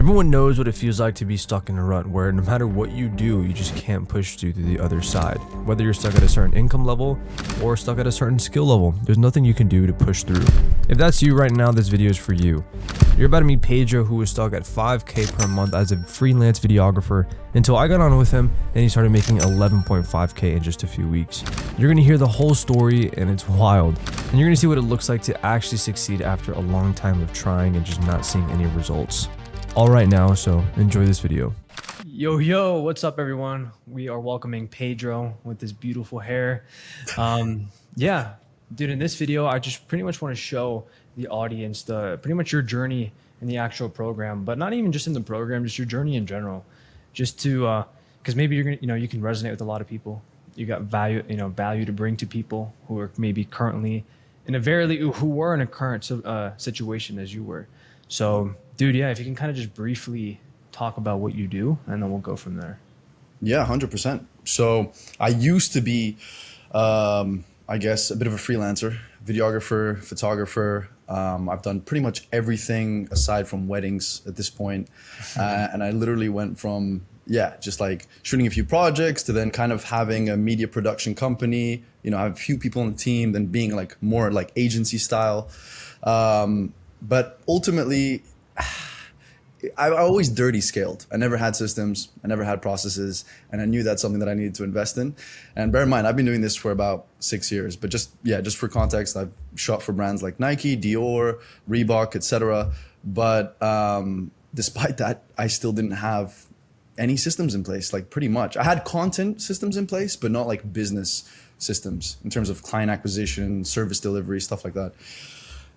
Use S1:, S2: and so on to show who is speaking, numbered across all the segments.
S1: Everyone knows what it feels like to be stuck in a rut where no matter what you do, you just can't push through to the other side. Whether you're stuck at a certain income level or stuck at a certain skill level, there's nothing you can do to push through. If that's you right now, this video is for you. You're about to meet Pedro, who was stuck at $5K per month as a freelance videographer until I got on with him and he started making $11.5K in just a few weeks. You're going to hear the whole story and it's wild. And you're going to see what it looks like to actually succeed after a long time of trying and just not seeing any results. All right now, so enjoy this video. Yo, what's up everyone? We are welcoming Pedro with this beautiful hair. Yeah, dude, in this video, I just pretty much want to show the audience pretty much your journey in the actual program, but not even just in the program, just your journey in general. Just to, because maybe you're gonna, you can resonate with a lot of people. You got value to bring to people who are maybe currently who were in a current situation as you were. So, dude, yeah, if you can kind of just briefly talk about what you do, and then we'll go from there.
S2: Yeah, 100%. So I used to be, I guess, a bit of a freelancer, videographer, photographer. I've done pretty much everything aside from weddings at this point. And I literally went from, just like shooting a few projects to then kind of having a media production company. I have a few people on the team, then being like more like agency style. But ultimately, I always dirty scaled. I never had systems, I never had processes, and I knew that's something that I needed to invest in. And bear in mind, I've been doing this for about 6 years, but just for context, I've shot for brands like Nike, Dior, Reebok, etc. But despite that, I still didn't have any systems in place, like pretty much. I had content systems in place, but not like business systems in terms of client acquisition, service delivery, stuff like that.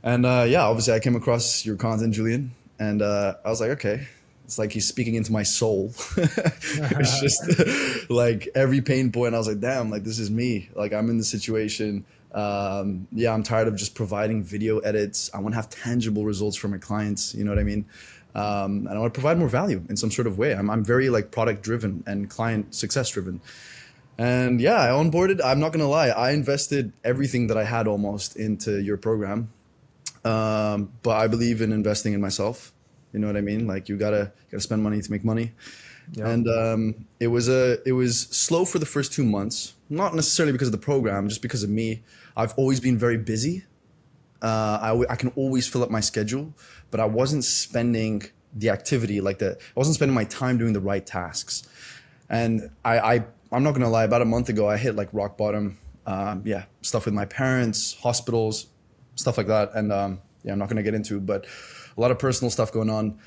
S2: And obviously I came across your content, Julian, and I was like, okay, it's like he's speaking into my soul. It's just like every pain point. I was like, damn, like this is me. Like I'm in the situation. I'm tired of just providing video edits. I want to have tangible results for my clients. You know what I mean? And I want to provide more value in some sort of way. I'm very like product driven and client success driven. And I onboarded. I'm not going to lie. I invested everything that I had almost into your program. But I believe in investing in myself. You know what I mean? Like you gotta spend money to make money. Yep. And it was slow for the first 2 months, not necessarily because of the program, just because of me. I've always been very busy. I can always fill up my schedule, but I wasn't spending the activity like that. I wasn't spending my time doing the right tasks. And I'm not gonna lie, about a month ago, I hit like rock bottom. Stuff with my parents, hospitals, stuff like that. And I'm not going to get into, but a lot of personal stuff going on.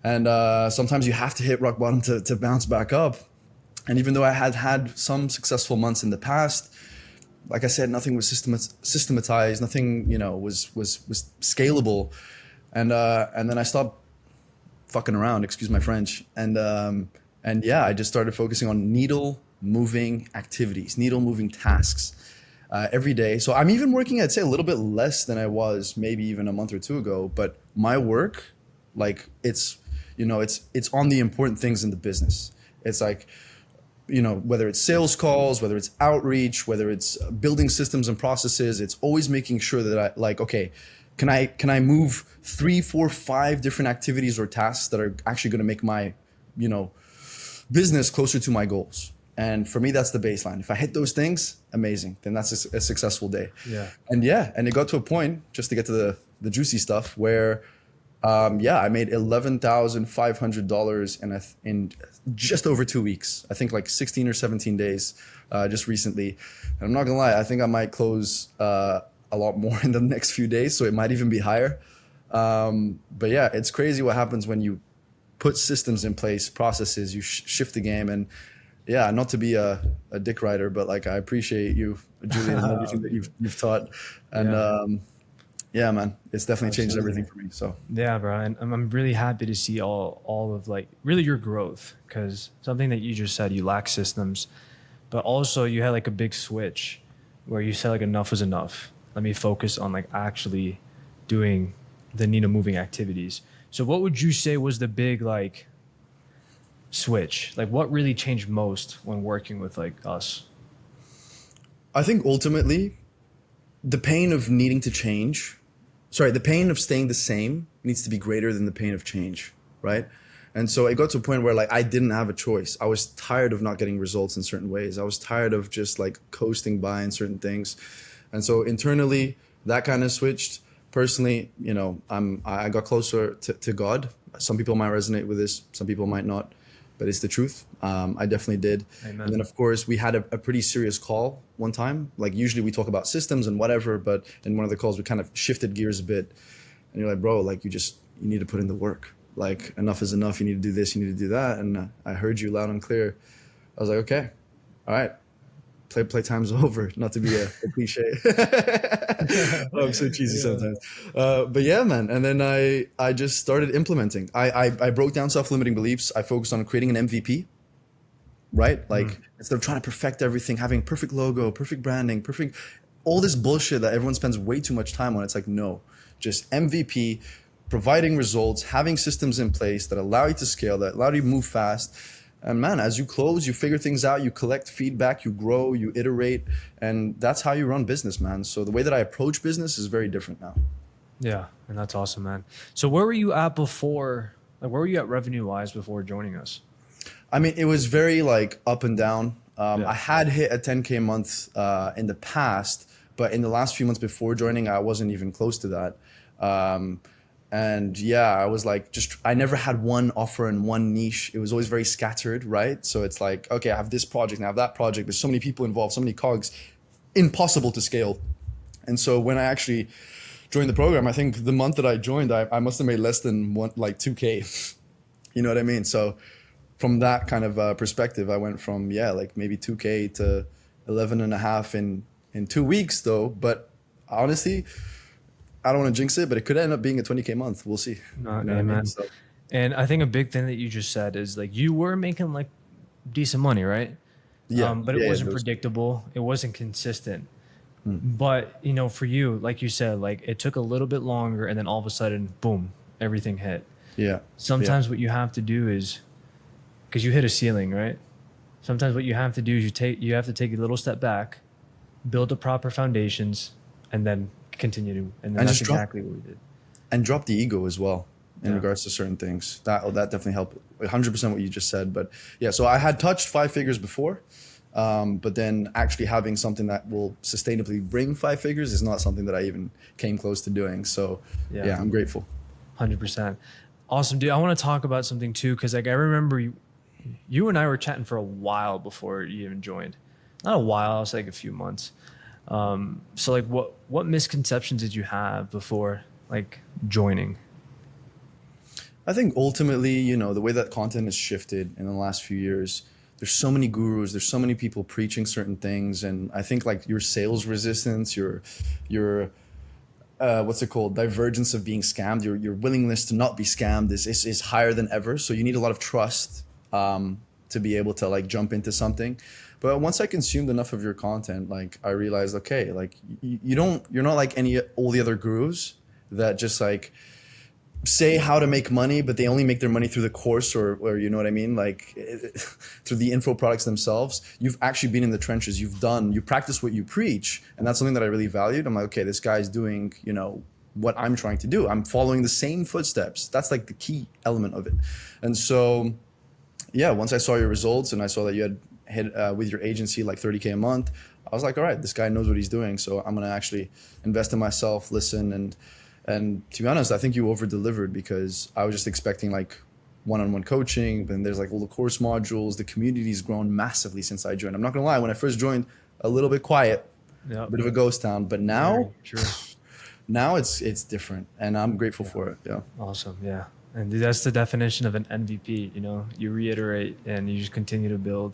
S2: And sometimes you have to hit rock bottom to bounce back up. And even though I had some successful months in the past, like I said, nothing was systematized, nothing, was scalable. And then I stopped fucking around, excuse my French. And I just started focusing on needle moving activities, needle moving tasks. Every day. So I'm even working, I'd say a little bit less than I was maybe even a month or two ago, but my work, like it's on the important things in the business. It's like, whether it's sales calls, whether it's outreach, whether it's building systems and processes, it's always making sure that I like, okay, can I move 3, 4, 5 different activities or tasks that are actually going to make my, business closer to my goals. And for me, that's the baseline. If I hit those things, amazing. Then that's a successful day. Yeah. And it got to a point, just to get to the juicy stuff, where I made $11,500 in just over 2 weeks. I think like 16 or 17 days, just recently. And I'm not gonna lie, I think I might close a lot more in the next few days, so it might even be higher. But it's crazy what happens when you put systems in place, processes, you shift the game. And not to be a dick rider, but like I appreciate you, Julian, and everything that you've taught. And man, it's definitely changed everything for me. So
S1: yeah, bro, and I'm really happy to see all of like really your growth, because something that you just said, you lack systems, but also you had like a big switch where you said like enough was enough. Let me focus on like actually doing the needle moving activities. So what would you say was the big like switch? Like what really changed most when working with like us?
S2: I think ultimately the pain of needing to change, the pain of staying the same needs to be greater than the pain of change, right? And so it got to a point where like I didn't have a choice. I was tired of not getting results in certain ways. I was tired of just like coasting by in certain things. And so internally that kind of switched. Personally, you know, I got closer to God. Some people might resonate with this, some people might not, but it's the truth. I definitely did.
S1: Amen.
S2: And then of course we had a pretty serious call one time. Like usually we talk about systems and whatever, but in one of the calls we kind of shifted gears a bit. And you're like, bro, like you need to put in the work. Like enough is enough. You need to do this, you need to do that. And I heard you loud and clear. I was like, okay, all right. Play time's over. Not to be a cliche. Oh, I'm so cheesy sometimes. But yeah, man. And then I just started implementing. I broke down self-limiting beliefs. I focused on creating an MVP, right? Like instead of trying to perfect everything, having perfect logo, perfect branding, perfect, all this bullshit that everyone spends way too much time on. It's like, no, just MVP, providing results, having systems in place that allow you to scale, that allow you to move fast. And man, as you close, you figure things out, you collect feedback, you grow, you iterate, and that's how you run business, man. So the way that I approach business is very different now.
S1: Yeah, and that's awesome, man. So where were you at before, like where were you at revenue-wise before joining us?
S2: I mean, it was very like up and down. I had hit a 10K a month in the past, but in the last few months before joining, I wasn't even close to that. And yeah, I was like, I never had one offer in one niche. It was always very scattered, right? So it's like, okay, I have this project, now I have that project. There's so many people involved, so many cogs, impossible to scale. And so when I actually joined the program, I think the month that I joined, I must have made less than 2K. You know what I mean? So from that kind of perspective, I went from, like maybe 2K to 11 and a half in 2 weeks though. But honestly, I don't want to jinx it, but it could end up being a 20K month. We'll see.
S1: No, amen. So. And I think a big thing that you just said is like you were making like decent money, right?
S2: Yeah.
S1: But it wasn't predictable. It wasn't consistent. But you know, for you, like you said, like it took a little bit longer, and then all of a sudden, boom, everything hit.
S2: Yeah.
S1: Sometimes what you have to do is, because you hit a ceiling, right? Sometimes what you have to do is you have to take a little step back, build the proper foundations, and then continue to, and that's exactly what we did.
S2: And drop the ego as well in regards to certain things. That definitely helped. 100% what you just said. But yeah, so I had touched 5 figures before, but then actually having something that will sustainably bring 5 figures is not something that I even came close to doing. So yeah, I'm grateful.
S1: 100%. Awesome, dude. I want to talk about something too, because like I remember you and I were chatting for a while before you even joined. Not a while, I was like a few months. So like what misconceptions did you have before like joining?
S2: I think ultimately, you know, the way that content has shifted in the last few years, there's so many gurus, there's so many people preaching certain things. And I think like your sales resistance, your what's it called? Divergence of being scammed, your willingness to not be scammed is higher than ever. So you need a lot of trust, to be able to like jump into something. But once I consumed enough of your content, like I realized, okay, like you're not like all the other gurus that just like say how to make money, but they only make their money through the course or you know what I mean? Like through the info products themselves. You've actually been in the trenches. You practice what you preach. And that's something that I really valued. I'm like, okay, this guy's doing, you know, what I'm trying to do. I'm following the same footsteps. That's like the key element of it. And so, yeah, once I saw your results and I saw that you had hit with your agency like 30K a month, I was like, all right, this guy knows what he's doing. So I'm going to actually invest in myself, listen. And to be honest, I think you over delivered, because I was just expecting like one-on-one coaching. Then there's like all the course modules. The community's grown massively since I joined. I'm not going to lie. When I first joined, a little bit quiet, a bit of a ghost town, but now, now it's different, and I'm grateful for it. Yeah.
S1: Awesome. Yeah. And that's the definition of an MVP, you know, you reiterate and you just continue to build.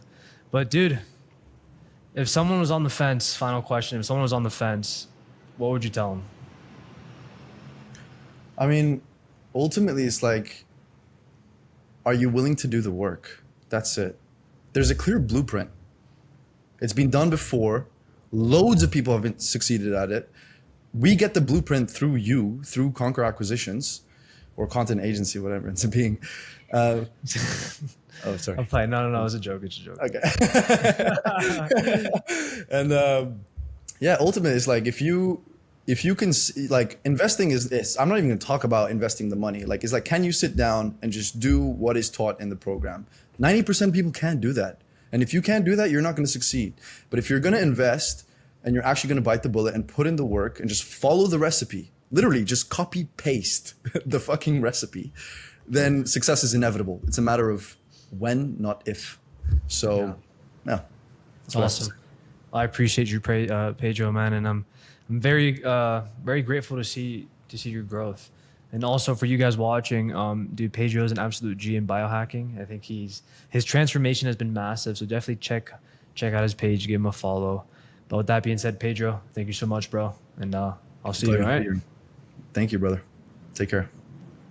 S1: But dude, if someone was on the fence, final question, if someone was on the fence, what would you tell them?
S2: I mean, ultimately it's like, are you willing to do the work? That's it. There's a clear blueprint. It's been done before. Loads of people have succeeded at it. We get the blueprint through you, through Conquer Acquisitions or Content Agency, whatever it's being. Oh, sorry.
S1: I'm playing. No, it was a joke. It's a joke.
S2: Okay. And yeah, ultimately it's like, if you if you can like investing is this. I'm not even gonna talk about investing the money. Like it's like, can you sit down and just do what is taught in the program? 90% of people can't do that. And if you can't do that, you're not gonna succeed. But if you're gonna invest and you're actually gonna bite the bullet and put in the work and just follow the recipe, literally just copy paste the fucking recipe, then success is inevitable. It's a matter of when, not if. So yeah, that's
S1: Awesome. I appreciate you, Pedro, man, and I'm very very grateful to see your growth, and also for you guys watching. Dude, Pedro is an absolute G in biohacking. I think his transformation has been massive. So definitely check out his page, give him a follow. But with that being said, Pedro, thank you so much, bro, and I'll see you. All right.
S2: Thank you, brother. Take care.